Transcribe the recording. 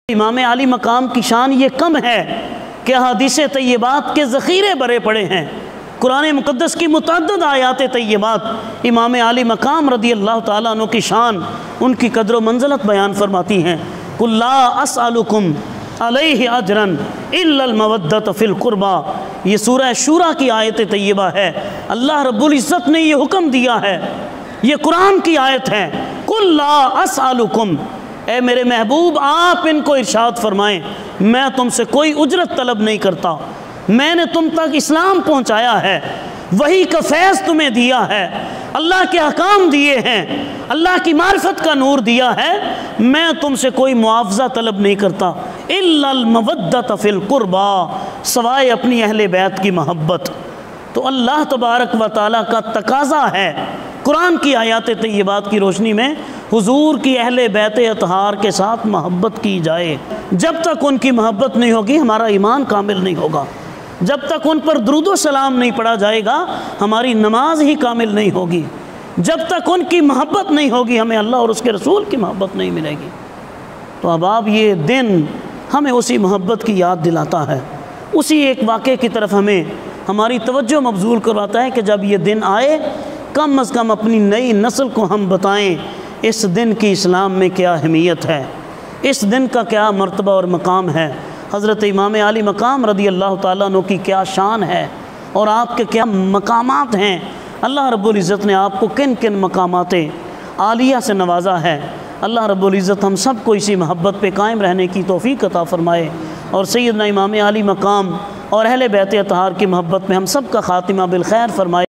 امام علی مقام کی شان یہ کم ہے کہ احادیث طیبات کے ذخیرے بھرے پڑے ہیں، قرآن مقدس کی متعدد آیات طیبات امام علی مقام رضی اللہ تعالیٰ عنہ کی شان، ان کی قدر و منزلت بیان فرماتی ہیں۔ قُلْ لَا أَسْأَلُكُمْ عَلَيْهِ أَجْرًا إِلَّا الْمَوَدَّةَ فِي الْقُرْبَى، یہ سورہ شورى کی آیت طیبہ ہے۔ اللہ رب العزت نے یہ حکم دیا ہے، یہ قرآن کی آیت ہے، قُلْ لَا أَسْأَلُكُمْ، اے میرے محبوب آپ ان کو ارشاد فرمائیں میں تم سے کوئی اجرت طلب نہیں کرتا، میں نے تم تک اسلام پہنچایا ہے، وحی کا فیض تمہیں دیا ہے، اللہ کے احکام دیے ہیں، اللہ کی معرفت کا نور دیا ہے، میں تم سے کوئی معاوضہ طلب نہیں کرتا، الا المودۃ فی القربى، سوائے اپنی اہل بیت کی محبت۔ تو اللہ تبارک و تعالیٰ کا تقاضا ہے قرآن کی آیات طیبات کی روشنی میں حضور کی اہل بیت اطہار کے ساتھ محبت کی جائے۔ جب تک ان کی محبت نہیں ہوگی ہمارا ایمان کامل نہیں ہوگا، جب تک ان پر درود و سلام نہیں پڑھا جائے گا ہماری نماز ہی کامل نہیں ہوگی، جب تک ان کی محبت نہیں ہوگی ہمیں اللہ اور اس کے رسول کی محبت نہیں ملے گی۔ تو اب آپ یہ دن ہمیں اسی محبت کی یاد دلاتا ہے، اسی ایک واقعے کی طرف ہماری توجہ مبذول کرواتا ہے کہ جب یہ دن آئے کم از کم اپنی نئی نسل کو ہم بتائیں اس دن کی اسلام میں کیا اہمیت ہے، اس دن کا کیا مرتبہ اور مقام ہے، حضرت امام علی مقام رضی اللہ تعالیٰ عنہ کی کیا شان ہے اور آپ کے کیا مقامات ہیں، اللہ رب العزت نے آپ کو کن کن مقامات عالیہ سے نوازا ہے۔ اللہ رب العزت ہم سب کو اسی محبت پہ قائم رہنے کی توفیق عطا فرمائے اور سیدنا امام علی مقام اور اہل بیت اطہار کی محبت میں ہم سب کا خاتمہ بالخیر فرمائے۔